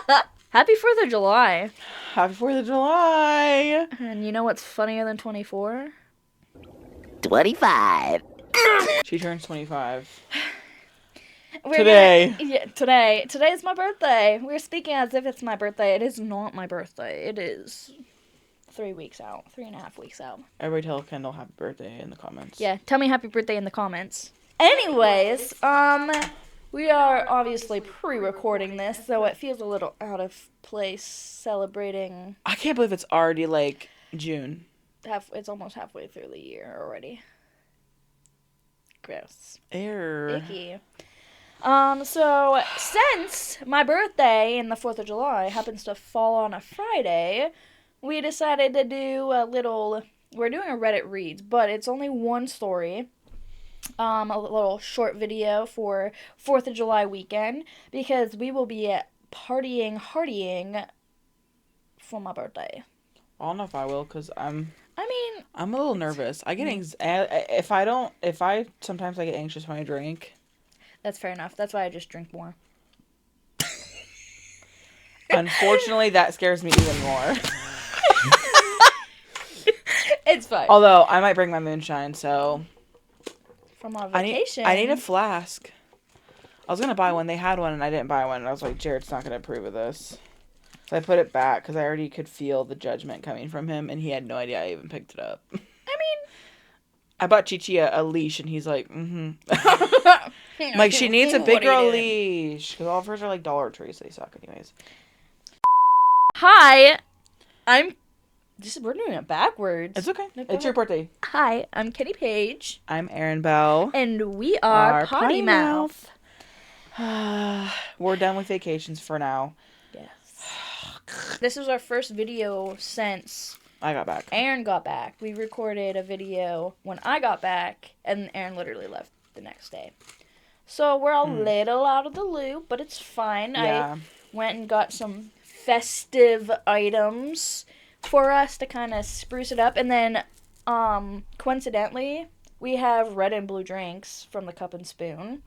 Happy 4th of July. Happy 4th of July. And you know what's funnier than 24? 25. She turns 25. Today. Today is my birthday. We're speaking as if it's my birthday. It is not my birthday. It is 3 weeks out. 3.5 weeks out. Everybody tell Kendall happy birthday in the comments. Yeah, tell me happy birthday in the comments. Anyways, we are obviously pre-recording this, so it feels a little out of place celebrating. I can't believe it's already, like, June. It's almost halfway through the year already. Gross. Air. Icky. So, since my birthday and the 4th of July happens to fall on a Friday, we decided to do we're doing a Reddit reads, but it's only one story. A little short video for 4th of July weekend, because we will be partying for my birthday. I don't know if I will, because I'm a I little nervous. I get sometimes I get anxious when I drink. That's fair enough. That's why I just drink more. Unfortunately, that scares me even more. It's fine. Although, I might bring my moonshine, so... From our vacation. I need a flask. I was going to buy one. They had one, and I didn't buy one. And I was like, Jared's not going to approve of this. So I put it back, because I already could feel the judgment coming from him, and he had no idea I even picked it up. I bought Chi-Chi a leash, and he's like, like, she needs a big girl leash. Because all of hers are like Dollar Tree, so they suck anyways. Hi, we're doing it backwards. It's okay. It's your birthday. Hi, I'm Kenny Page. I'm Erin Bell. And we are Potty Mouth. We're done with vacations for now. Yes. This is our first video since... I got back. Aaron got back. We recorded a video when I got back, and Aaron literally left the next day. So we're a little out of the loop, but it's fine. Yeah. I went and got some festive items for us to kind of spruce it up. And then, coincidentally, we have red and blue drinks from the Cup and Spoon.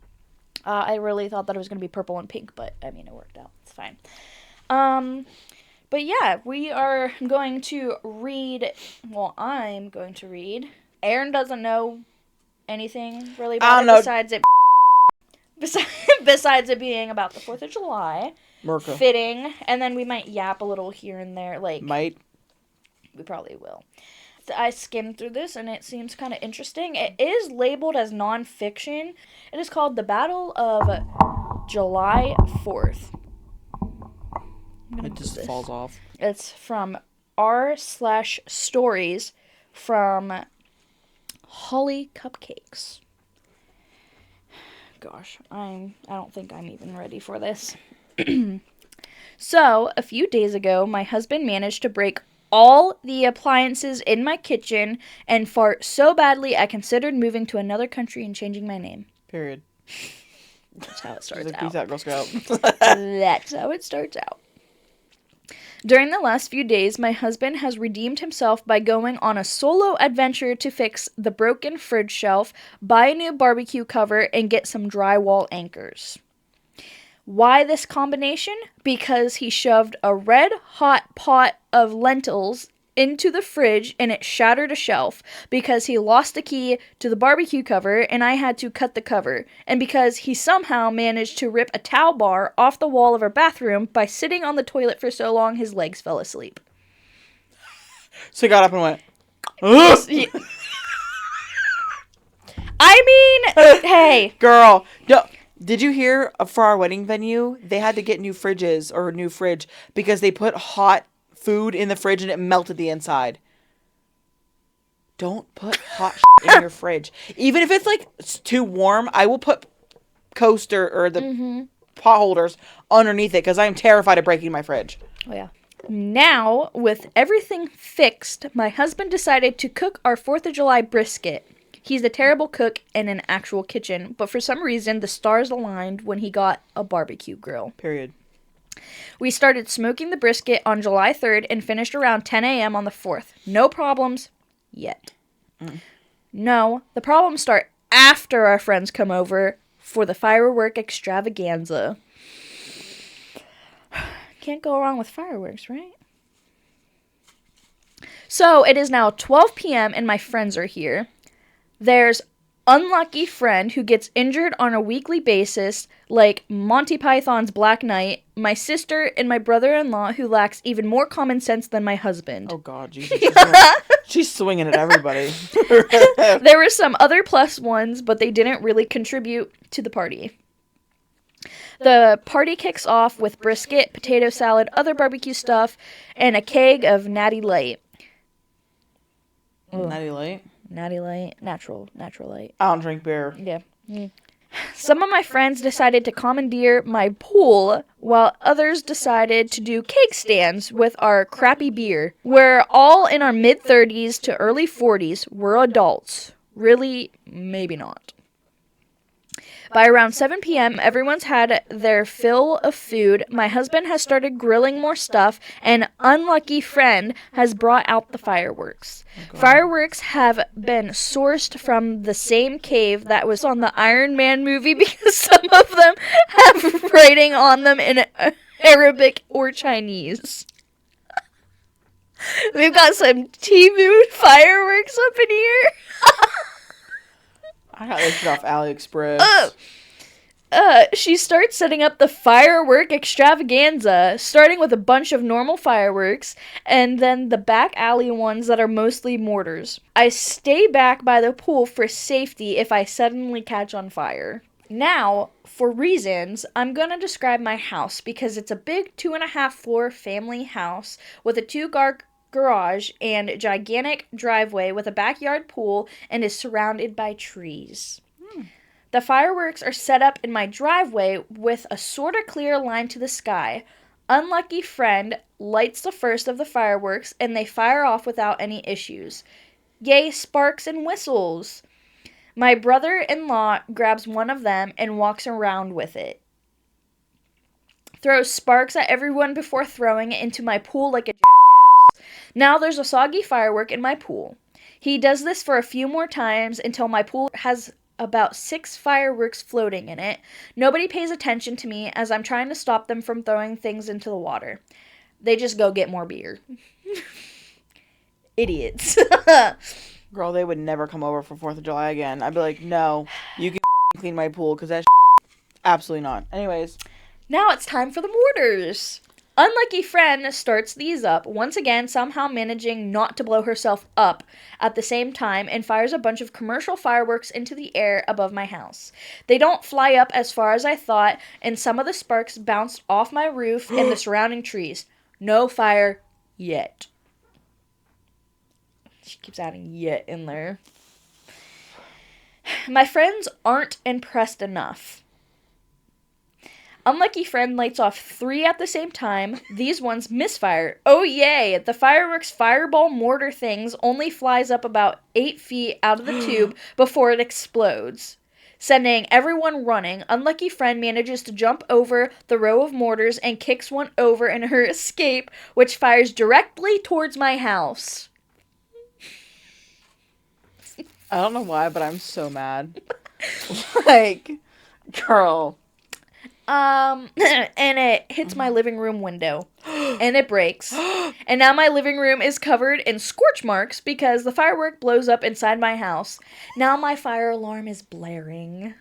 I really thought that it was going to be purple and pink, but, I mean, it worked out. It's fine. But yeah, we are going to read, well, I'm going to read. Aaron doesn't know anything really about it besides it being about the 4th of July. Merca. Fitting, and then we might yap a little here and there, like... Might. We probably will. I skimmed through this, and it seems kind of interesting. It is labeled as nonfiction. It is called The Battle of July 4th. It just falls off. It's from r/stories from Holly Cupcakes. Gosh, I don't think I'm even ready for this. So, a few days ago, my husband managed to break all the appliances in my kitchen and fart so badly I considered moving to another country and changing my name. Period. That's how it starts out. Peace out, Girl Scout. That's how it starts out. During the last few days, my husband has redeemed himself by going on a solo adventure to fix the broken fridge shelf, buy a new barbecue cover, and get some drywall anchors. Why this combination? Because he shoved a red-hot pot of lentils into the fridge and it shattered a shelf, because he lost the key to the barbecue cover and I had to cut the cover, and because he somehow managed to rip a towel bar off the wall of our bathroom by sitting on the toilet for so long his legs fell asleep. So he got up and went, ugh! I mean, hey. Girl, no. Did you hear for our wedding venue, they had to get new fridges or a new fridge because they put hot food in the fridge and it melted the inside. Don't put hot in your fridge. Even if it's like too warm, I will put coaster or the pot holders underneath it because I am terrified of breaking my fridge. Oh, yeah. Now, with everything fixed, my husband decided to cook our 4th of July brisket. He's a terrible cook in an actual kitchen, but for some reason, the stars aligned when he got a barbecue grill. Period. We started smoking the brisket on July 3rd and finished around 10 a.m. on the 4th. No problems yet. No, the problems start after our friends come over for the firework extravaganza. Can't go wrong with fireworks, right? So it is now 12 p.m. and my friends are here. There's unlucky friend who gets injured on a weekly basis, like Monty Python's Black Knight, my sister, and my brother-in-law who lacks even more common sense than my husband. Oh, God, Jesus. She's swinging at everybody. There were some other plus ones, but they didn't really contribute to the party. The party kicks off with brisket, potato salad, other barbecue stuff, and a keg of Natty Light. Natty Light? Natty Light, natural light. I don't drink beer. Yeah. Some of my friends decided to commandeer my pool, while others decided to do cake stands with our crappy beer. We're all in our mid-30s to early 40s. We're adults. Really, maybe not. By around 7 p.m., everyone's had their fill of food. My husband has started grilling more stuff, and unlucky friend has brought out the fireworks. Fireworks have been sourced from the same cave that was on the Iron Man movie because some of them have writing on them in Arabic or Chinese. We've got some Temu fireworks up in here. I got this shit off AliExpress. She starts setting up the firework extravaganza, starting with a bunch of normal fireworks, and then the back alley ones that are mostly mortars. I stay back by the pool for safety if I suddenly catch on fire. Now, for reasons, I'm gonna describe my house because it's a big 2.5 floor family house with a 2-car garage and gigantic driveway with a backyard pool and is surrounded by trees. The fireworks are set up in my driveway with a sort of clear line to the sky. Unlucky friend lights the first of the fireworks and they fire off without any issues. Yay, sparks and whistles! My brother-in-law grabs one of them and walks around with it. Throws sparks at everyone before throwing it into my pool like a jackass. Now there's a soggy firework in my pool. He does this for a few more times until my pool has about 6 fireworks floating in it. Nobody pays attention to me as I'm trying to stop them from throwing things into the water. They just go get more beer. Idiots. Girl, they would never come over for 4th of July again. I'd be like, no, you can clean my pool, because that shit, absolutely not. Anyways. Now it's time for the mortars. Unlucky friend starts these up, once again somehow managing not to blow herself up at the same time, and fires a bunch of commercial fireworks into the air above my house. They don't fly up as far as I thought, and some of the sparks bounced off my roof and the surrounding trees. No fire yet. She keeps adding yet in there. My friends aren't impressed enough. Unlucky friend lights off 3 at the same time. These ones misfire. Oh yay! The fireworks fireball mortar things only flies up about 8 feet out of the tube before it explodes, sending everyone running. Unlucky friend manages to jump over the row of mortars and kicks one over in her escape, which fires directly towards my house. I don't know why, but I'm so mad. Like, girl. And it hits my living room window. And it breaks. And now my living room is covered in scorch marks because the firework blows up inside my house. Now my fire alarm is blaring.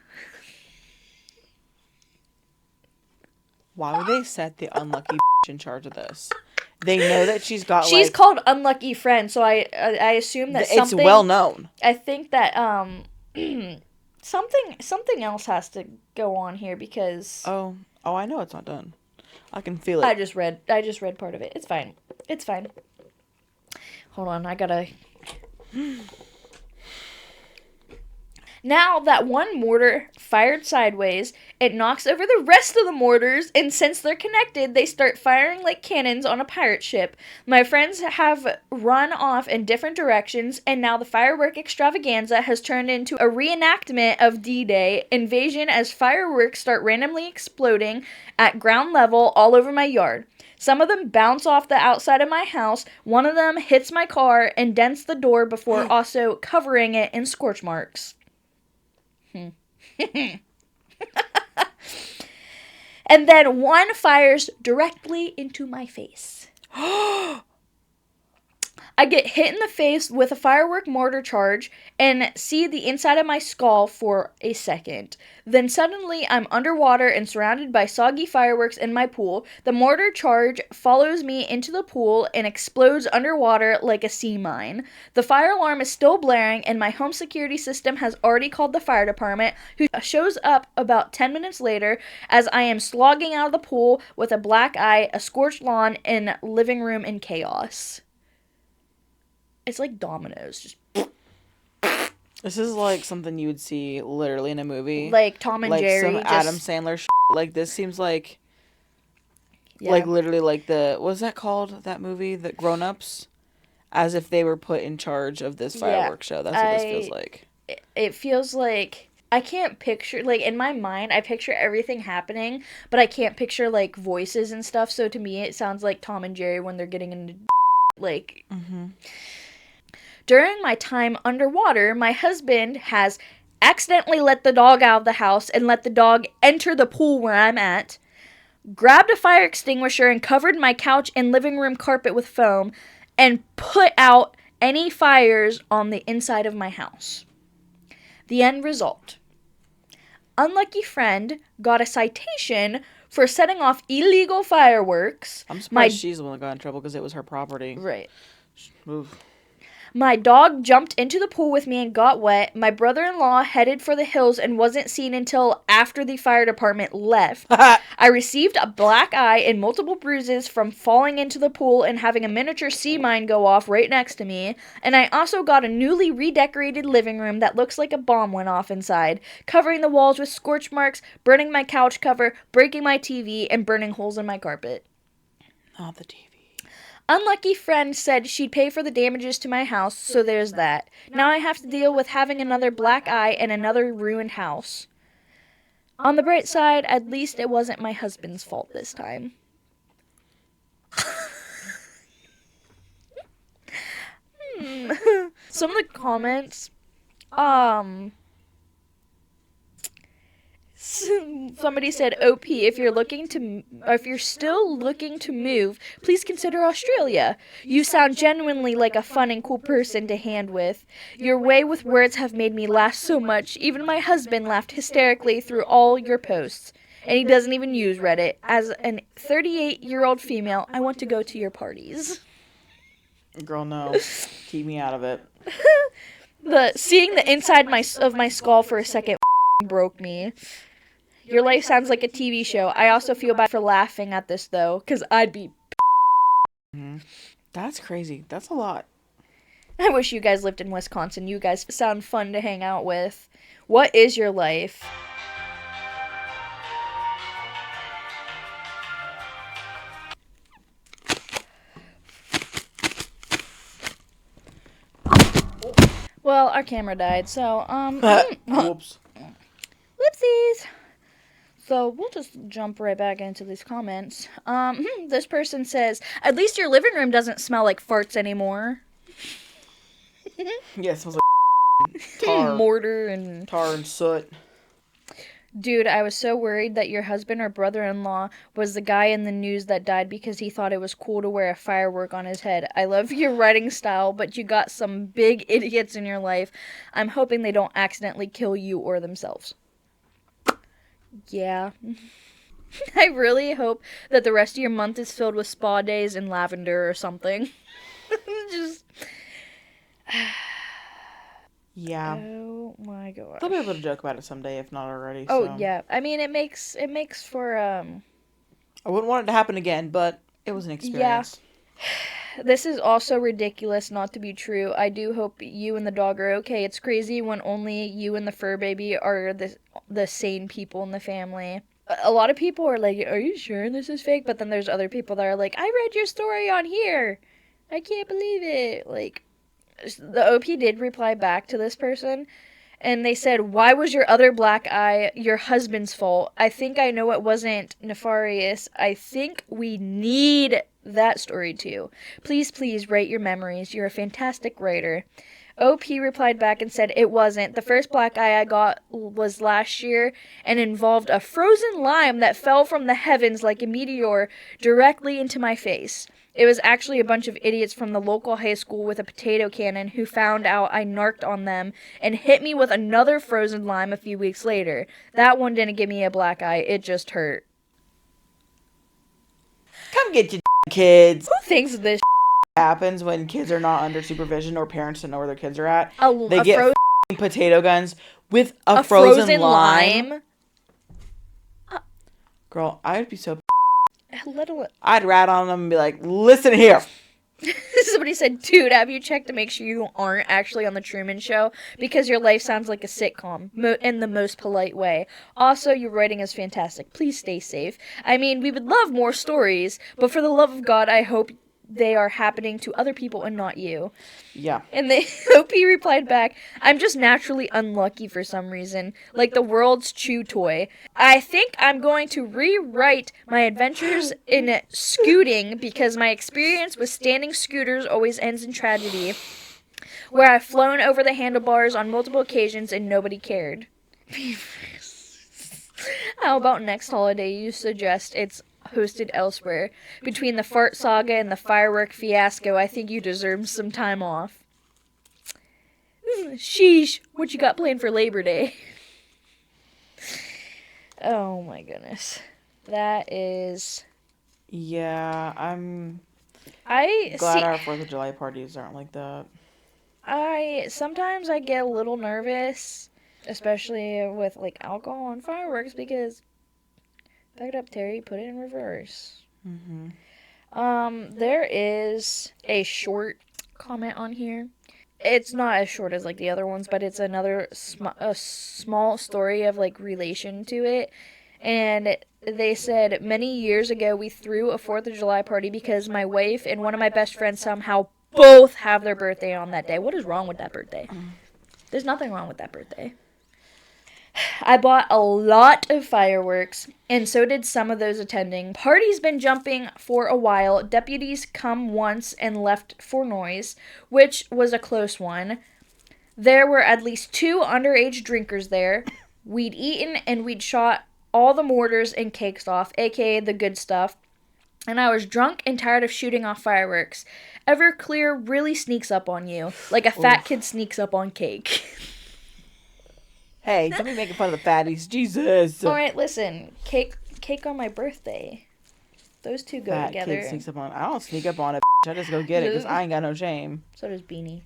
Why would they set the unlucky bitch in charge of this? They know that she's got, She's called Unlucky Friend, so I assume that it's well known. I think that, something else has to go on here because... Oh, I know it's not done. I can feel it. I just read part of it. It's fine. It's fine. Hold on, I gotta... Now that one mortar fired sideways, it knocks over the rest of the mortars, and since they're connected, they start firing like cannons on a pirate ship. My friends have run off in different directions, and now the firework extravaganza has turned into a reenactment of D-Day invasion as fireworks start randomly exploding at ground level all over my yard. Some of them bounce off the outside of my house. One of them hits my car and dents the door before also covering it in scorch marks. And then one fires directly into my face. I get hit in the face with a firework mortar charge and see the inside of my skull for a second. Then suddenly I'm underwater and surrounded by soggy fireworks in my pool. The mortar charge follows me into the pool and explodes underwater like a sea mine. The fire alarm is still blaring and my home security system has already called the fire department, who shows up about 10 minutes later as I am slogging out of the pool with a black eye, a scorched lawn, and living room in chaos. It's like dominoes. Just This is like something you would see literally in a movie. like Tom and like Jerry. some Adam Sandler shit. Like this seems like like literally like what was that called? That movie, The Grown Ups? As if they were put in charge of this fireworks show. That's what this feels like. It feels like I can't picture, like, in my mind, I picture everything happening, but I can't picture, like, voices and stuff, so to me it sounds like Tom and Jerry when they're getting into, like... Mm-hmm. During my time underwater, my husband has accidentally let the dog out of the house and let the dog enter the pool where I'm at, grabbed a fire extinguisher and covered my couch and living room carpet with foam, and put out any fires on the inside of my house. The end result. Unlucky friend got a citation for setting off illegal fireworks. I'm surprised she's the one that got in trouble because it was her property. Right. Oof. My dog jumped into the pool with me and got wet. My brother-in-law headed for the hills and wasn't seen until after the fire department left. I received a black eye and multiple bruises from falling into the pool and having a miniature sea mine go off right next to me. And I also got a newly redecorated living room that looks like a bomb went off inside, covering the walls with scorch marks, burning my couch cover, breaking my TV, and burning holes in my carpet. Not the TV. Unlucky friend said she'd pay for the damages to my house, so there's that. Now I have to deal with having another black eye and another ruined house. On the bright side, at least it wasn't my husband's fault this time. Some of the comments, somebody said, OP, if you're still looking to move, please consider Australia. You sound genuinely like a fun and cool person to hand with. Your way with words have made me laugh so much. Even my husband laughed hysterically through all your posts. And he doesn't even use Reddit. As an 38-year-old female, I want to go to your parties. Girl, no. Keep me out of it. Seeing the inside of my skull for a second broke me. Your life sounds like a TV show. I also feel bad for laughing at this, though, because I'd be... Mm-hmm. That's crazy. That's a lot. I wish you guys lived in Wisconsin. You guys sound fun to hang out with. What is your life? Well, our camera died, so, Whoops. Whoopsies. So we'll just jump right back into these comments. This person says, at least your living room doesn't smell like farts anymore. Yeah, it smells like tar. Mortar and... Tar and soot. Dude, I was so worried that your husband or brother-in-law was the guy in the news that died because he thought it was cool to wear a firework on his head. I love your writing style, but you got some big idiots in your life. I'm hoping they don't accidentally kill you or themselves. Yeah. I really hope that the rest of your month is filled with spa days and lavender or something. Just... Yeah. Oh my gosh. They'll be able to joke about it someday, if not already. Oh, so. yeah. I mean, it makes for, I wouldn't want it to happen again, but it was an experience. Yeah. This is also ridiculous not to be true. I do hope you and the dog are okay. It's crazy when only you and the fur baby are the sane people in the family. A lot of people are like, are you sure this is fake? But then there's other people that are like, I read your story on here. I can't believe it. Like, the OP did reply back to this person, and they said, why was your other black eye your husband's fault? I think I know it wasn't nefarious. I think we need that story too. Please, please write your memories. You're a fantastic writer. OP replied back and said it wasn't. The first black eye I got was last year and involved a frozen lime that fell from the heavens like a meteor directly into my face. It was actually a bunch of idiots from the local high school with a potato cannon who found out I narked on them and hit me with another frozen lime a few weeks later. That one didn't give me a black eye, it just hurt. Come get your kids. Who thinks of this Happens when kids are not under supervision or parents don't know where their kids are at. They a get potato guns with a frozen lime. Girl, I'd be so I'd rat on them and be like, listen here. Somebody said, dude, have you checked to make sure you aren't actually on the Truman Show? Because your life sounds like a sitcom, in the most polite way. Also, your writing is fantastic. Please stay safe. I mean, we would love more stories, but for the love of God, I hope they are happening to other people and not you. Yeah. And the OP replied back, I'm just naturally unlucky for some reason, like the world's chew toy. I think I'm going to rewrite my adventures in scooting because my experience with standing scooters always ends in tragedy, where I've flown over the handlebars on multiple occasions and nobody cared. How about next holiday you suggest it's hosted elsewhere? Between the fart saga and the firework fiasco, I think you deserve some time off. Sheesh, what you got planned for Labor Day? Oh my goodness. That is... Yeah, I'm glad our 4th of July parties aren't like that. Sometimes I get a little nervous, especially with like alcohol and fireworks, because back it up, Terry, put it in reverse. There is a short comment on here. It's not as short as like the other ones, but it's another a small story of like relation to it. And they said, many years ago we threw a 4th of July party because my wife and one of my best friends somehow both have their birthday on that day. What is wrong with that birthday? There's nothing wrong with that birthday. I bought a lot of fireworks, and so did some of those attending. Party's been jumping for a while. Deputies come once and left for noise, which was a close one. There were at least 2 underage drinkers there. We'd eaten and we'd shot all the mortars and cakes off, aka the good stuff. And I was drunk and tired of shooting off fireworks. Everclear really sneaks up on you, like a fat kid sneaks up on cake. Hey, don't be making fun of the fatties. Jesus. Alright, listen. Cake on my birthday. Those two go together. Kid sneaks up on. I don't sneak up on it. I just go get it because I ain't got no shame. So does Beanie.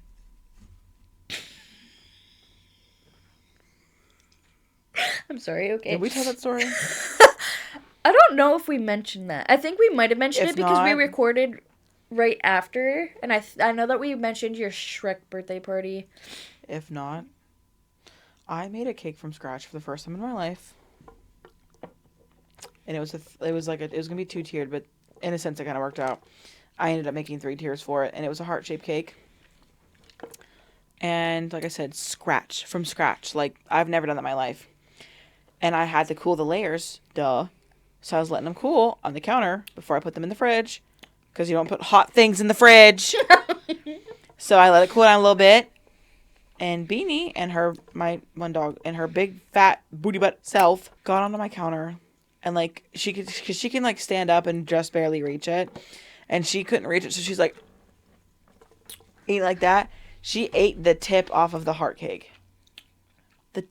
I'm sorry, okay. Did we tell that story? I don't know if we mentioned that. I think we might have mentioned it because we recorded right after. And I know that we mentioned your Shrek birthday party. If not, I made a cake from scratch for the first time in my life. And it was gonna be 2-tiered, but in a sense it kind of worked out. I ended up making 3 tiers for it, and it was a heart-shaped cake. And like I said, from scratch. Like, I've never done that in my life. And I had to cool the layers, duh. So I was letting them cool on the counter before I put them in the fridge, because you don't put hot things in the fridge. So I let it cool down a little bit. And Beanie and my one dog and her big fat booty butt self got onto my counter, and like she can like stand up and just barely reach it, and she couldn't reach it, so she's like eating like that. She ate the tip off of the heart cake. The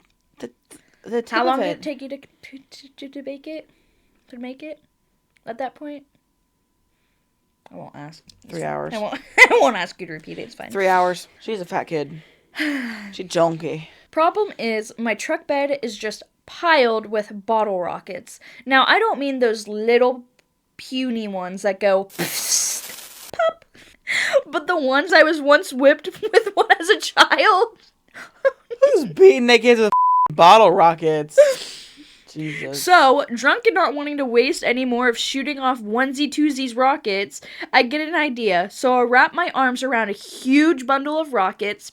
tip. How long did it take you to bake it? To make it? At that point? I won't ask. 3 hours. I won't ask you to repeat it. It's fine. 3 hours. She's a fat kid. She's junky. Problem is, my truck bed is just piled with bottle rockets. Now, I don't mean those little puny ones that go pop, but the ones I was once whipped with one as a child. Who's beating their kids with bottle rockets? Jesus. So, drunk and not wanting to waste any more of shooting off onesie-twosies rockets, I get an idea. So I wrap my arms around a huge bundle of rockets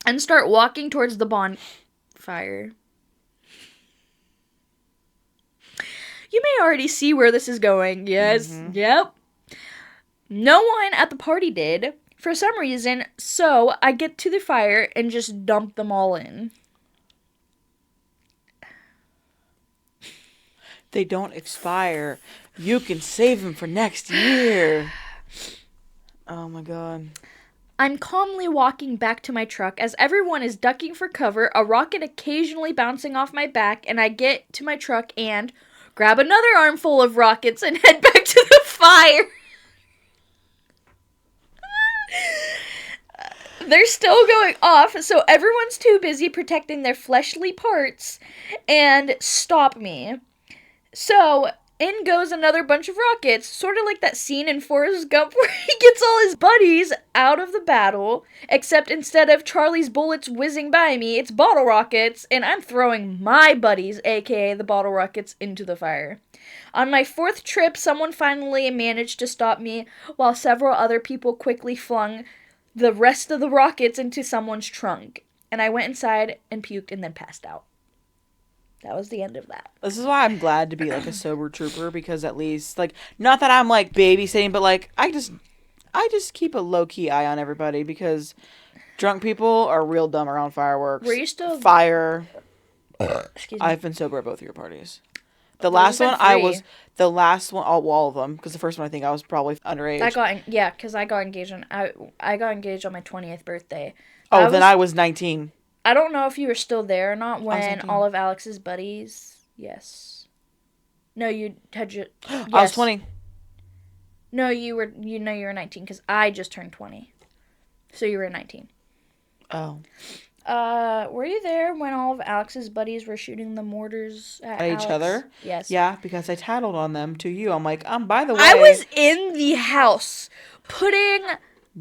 and start walking towards the bonfire. You may already see where this is going. Yes. Mm-hmm. Yep. No one at the party did, for some reason, so I get to the fire and just dump them all in. They don't expire. You can save them for next year. Oh my god. I'm calmly walking back to my truck as everyone is ducking for cover, a rocket occasionally bouncing off my back, and I get to my truck and grab another armful of rockets and head back to the fire. They're still going off, so everyone's too busy protecting their fleshly parts and stop me. So, in goes another bunch of rockets, sort of like that scene in Forrest Gump where he gets all his buddies out of the battle, except instead of Charlie's bullets whizzing by me, it's bottle rockets, and I'm throwing my buddies, aka the bottle rockets, into the fire. On my fourth trip, someone finally managed to stop me, while several other people quickly flung the rest of the rockets into someone's trunk, and I went inside and puked and then passed out. That was the end of that. This is why I'm glad to be like a sober trooper, because at least, like, not that I'm like babysitting, but like I just keep a low key eye on everybody, because drunk people are real dumb around fireworks. Were you still fire? Excuse me. I've been sober at both of your parties. The last one I was all of them, because the first one I think I was probably underage. Because I got engaged on I got engaged on my 20th birthday. Then I was 19. I don't know if you were still there or not when 19. all of Alex's buddies. Yes. No, you had your. Yes. I was 20. No, you were 19 because I just turned 20. So you were 19. Oh. Were you there when all of Alex's buddies were shooting the mortars at each other? Yes. Yeah, because I tattled on them to you. I'm like, by the way, I was in the house putting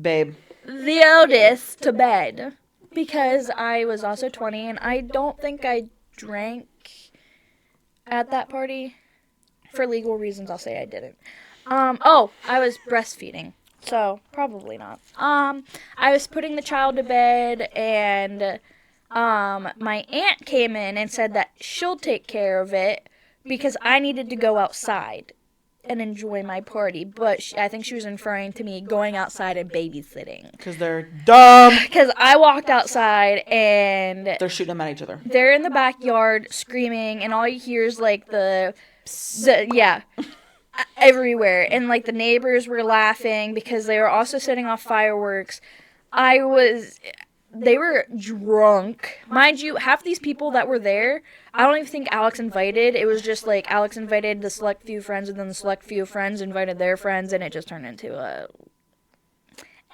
babe the eldest to bed because I was also 20 and I don't think I drank at that party. For legal reasons, I'll say I didn't. I was breastfeeding. So, probably not. I was putting the child to bed, and my aunt came in and said that she'll take care of it because I needed to go outside and enjoy my party. But I think she was referring to me going outside and babysitting. Because they're dumb. Because I walked outside, and they're shooting them at each other. They're in the backyard screaming, and all you hear is, like, everywhere, and like the neighbors were laughing because they were also setting off fireworks. They were drunk, mind you. Half these people that were there, I don't even think Alex invited. It was just like Alex invited the select few friends, and then the select few friends invited their friends, and it just turned into a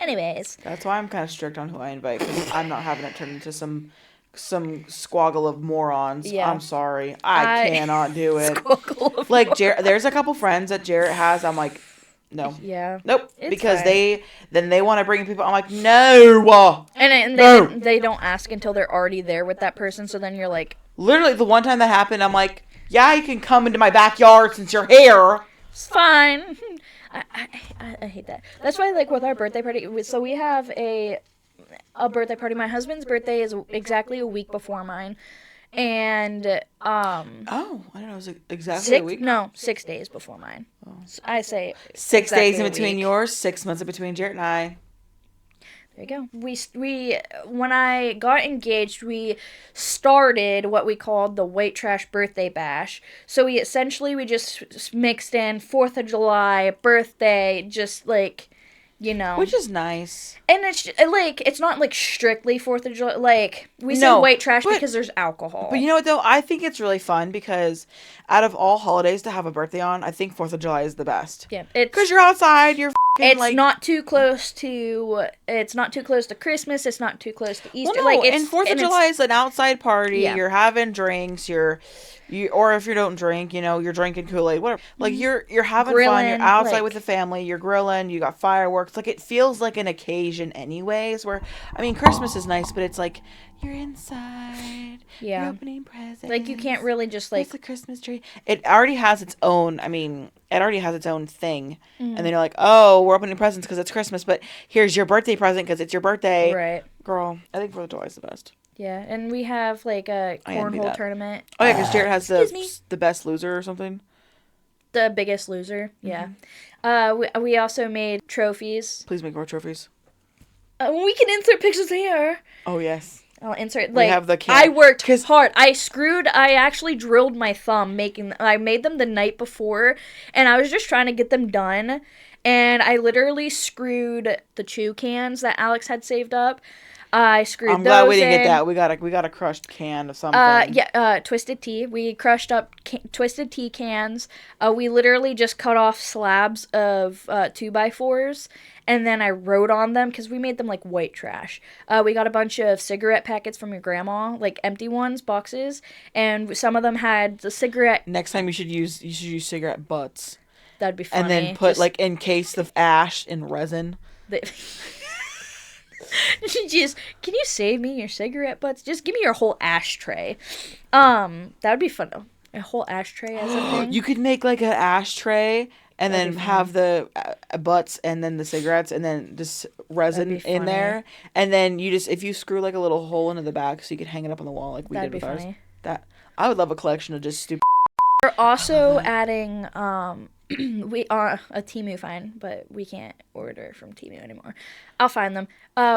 anyways. That's why I'm kind of strict on who I invite, because I'm not having it turn into some squaggle of morons. Yeah. I'm sorry. I cannot do it. Like, there's a couple friends that Jarrett has. I'm like, no. Yeah. Nope. Because they want to bring people. I'm like, no. And no. They don't ask until they're already there with that person. So then you're like. Literally, the one time that happened, I'm like, yeah, you can come into my backyard since you're here. It's fine. I hate that. That's why, like, with our birthday party, so we have a birthday party. My husband's birthday is exactly a week before mine, and I don't know, it was exactly a week. No, 6 days before mine. Oh. So I say 6 days in between yours, 6 months in between Jarrett and I. There you go. We when I got engaged, we started what we called the white trash birthday bash. So we just mixed in 4th of July, birthday, just like, you know, which is nice. And it's not like strictly 4th of July. Like, we say white trash because there's alcohol. But you know what though? I think it's really fun because out of all holidays to have a birthday on, I think 4th of July is the best. Yeah, because you're outside. It's not too close to. It's not too close to Christmas. It's not too close to Easter. Well, no, and 4th of July is an outside party. Yeah. You're having drinks. Or if you don't drink, you're drinking Kool-Aid, whatever. Like, you're having fun. You're outside with the family. You're grilling. You got fireworks. Like, it feels like an occasion anyways. Where, I mean, Christmas is nice, but it's like you're inside. Yeah. You're opening presents. Like, you can't really just like. It's a Christmas tree. It already has its own. I mean, it already has its own thing. Mm-hmm. And then you're like, oh, we're opening presents because it's Christmas, but here's your birthday present because it's your birthday. Right. Girl, I think 4th of July is the best. Yeah, and we have like a cornhole tournament. Oh yeah, because Jarrett has the best loser or something. The Biggest Loser. Yeah. We also made trophies. Please make more trophies. We can insert pictures here. Oh, yes. I'll insert, We have the I worked hard. I actually drilled my thumb I made them the night before, and I was just trying to get them done, and I literally screwed the chew cans that Alex had saved up. I screwed those in. I'm glad we didn't get that. We got a crushed can of something. Twisted Tea. We crushed up Twisted Tea cans. We literally just cut off slabs of 2x4s, and then I wrote on them because we made them like white trash. We got a bunch of cigarette packets from your grandma, like empty ones, boxes, and some of them had the cigarette. Next time you should use cigarette butts. That'd be funny. And then put like encase the ash in resin. Just, can you save me your cigarette butts? Just give me your whole ashtray. That would be fun though. A whole ashtray as a thing. You could make like an ashtray and then have the butts and then the cigarettes and then just resin in there. And then you just, if you screw like a little hole into the back so you could hang it up on the wall like we did with ours. That I would love a collection of just stupid. We're also adding we are a Temu find, but we can't order from Temu anymore. I'll find them.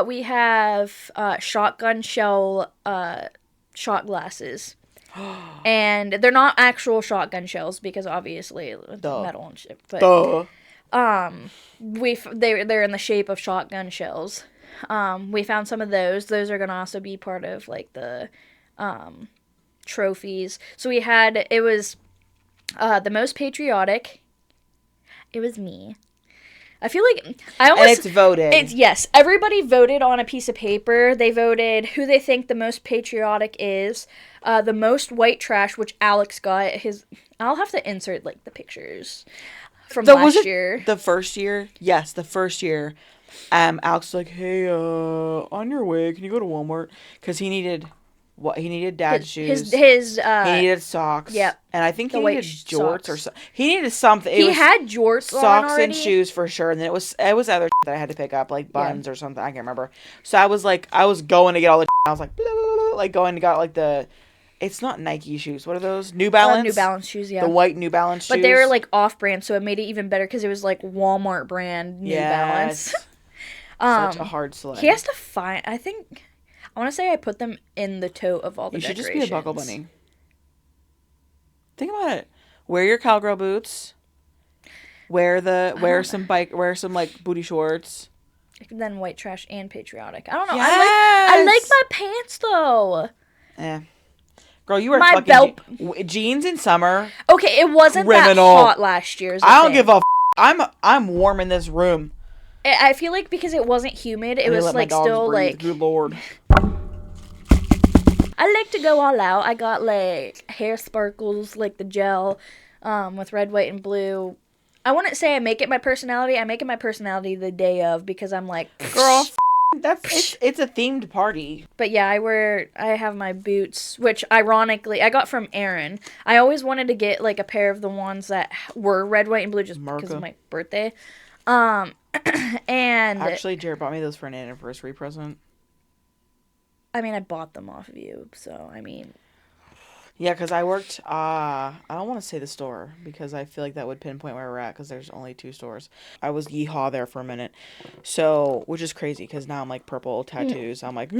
We have shotgun shell shot glasses. And they're not actual shotgun shells because obviously it's metal and shit. But they're in the shape of shotgun shells. We found some of those. Those are gonna also be part of like the trophies. So it was the most patriotic. It was me. I feel like and it's voted. Yes, everybody voted on a piece of paper. They voted who they think the most patriotic is. The most white trash, which Alex got. I'll have to insert like the pictures from last year. The first year, yes, the first year. Alex was like, "Hey, on your way, can you go to Walmart?" Because he needed. What he needed dad's shoes. He needed socks. Yep. And I think he needed jorts or something. He needed something. He had jorts on socks already. And shoes for sure. And then it was other that I had to pick up, like buns or something. I can't remember. So I was going to get all the. I was like, blah, blah, blah, like going to get like the. It's not Nike shoes. What are those? New Balance. New Balance shoes. Yeah. The white New Balance shoes. But they were like off-brand, so it made it even better because it was like Walmart brand New Balance. Such a hard select. He has to find. I want to say I put them in the tote of all the decorations. You should just be a buckle bunny. Think about it. Wear your cowgirl boots. Wear some like booty shorts. Then white trash and patriotic. I don't know. Yes! I like my pants though. Girl, you wear my fucking belt jeans in summer. Okay, it wasn't that hot last year. I don't give a. I'm warm in this room. I feel like because it wasn't humid, it was like still breathe. Like. Good Lord. I like to go all out. I got like hair sparkles, like the gel, with red, white, and blue. I wouldn't say I make it my personality. I make it my personality the day of because I'm like, girl, it's a themed party. But yeah, I have my boots, which ironically I got from Aaron. I always wanted to get like a pair of the ones that were red, white, and blue just because of my birthday. And actually, Jared bought me those for an anniversary present. I mean, I bought them off of you, so I mean. Yeah, because I worked. I don't want to say the store because I feel like that would pinpoint where we're at because there's only 2 stores. I was yeehaw there for a minute, so which is crazy because now I'm like purple tattoos. I'm like,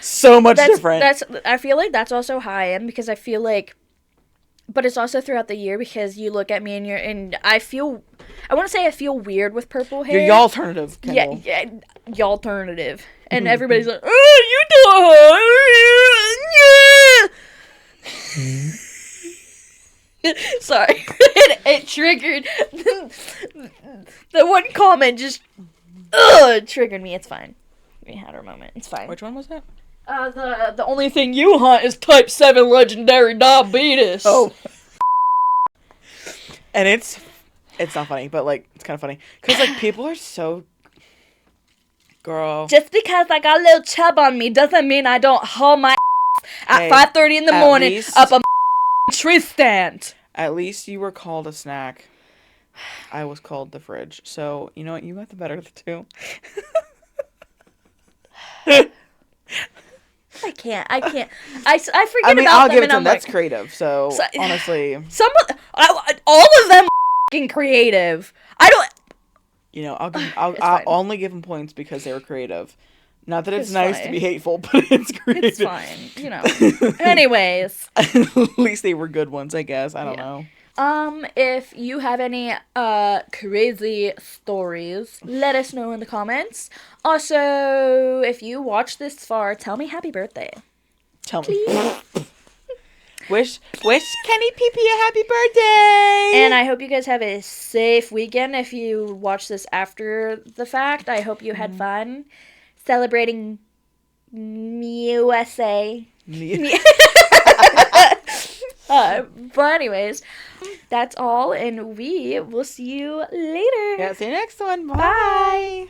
so much different. I feel like that's also how I am because I feel like. But it's also throughout the year because you look at me and I want to say I feel weird with purple hair. You're y'alternative, Kendall. Yeah, y'alternative. And everybody's like, oh, you do. Sorry. it triggered. The one comment just triggered me. It's fine. We had our moment. It's fine. Which one was that? The only thing you hunt is type 7 legendary diabetes. Oh. And it's not funny, but like it's kind of funny because like people are so. Girl. Just because I got a little chub on me doesn't mean I don't haul my at 5:30 in the morning up a tree stand. At least you were called a snack. I was called the fridge. So you know what? You got the better of the two. I can't. I forget about I'll give it them to and them. That's creative. So honestly, all of them fucking creative. I don't. You know, I'll only give them points because they were creative. Not that it's nice to be hateful, but it's creative. It's fine, you know. Anyways. At least they were good ones, I guess. I don't know. If you have any crazy stories, let us know in the comments. Also, if you watched this far, tell me happy birthday. Tell me. Wish Kenny PP a happy birthday. And I hope you guys have a safe weekend. If you watch this after the fact, I hope you had fun celebrating USA. But anyways, that's all, and we will see you later. Yeah, see you next one. Bye.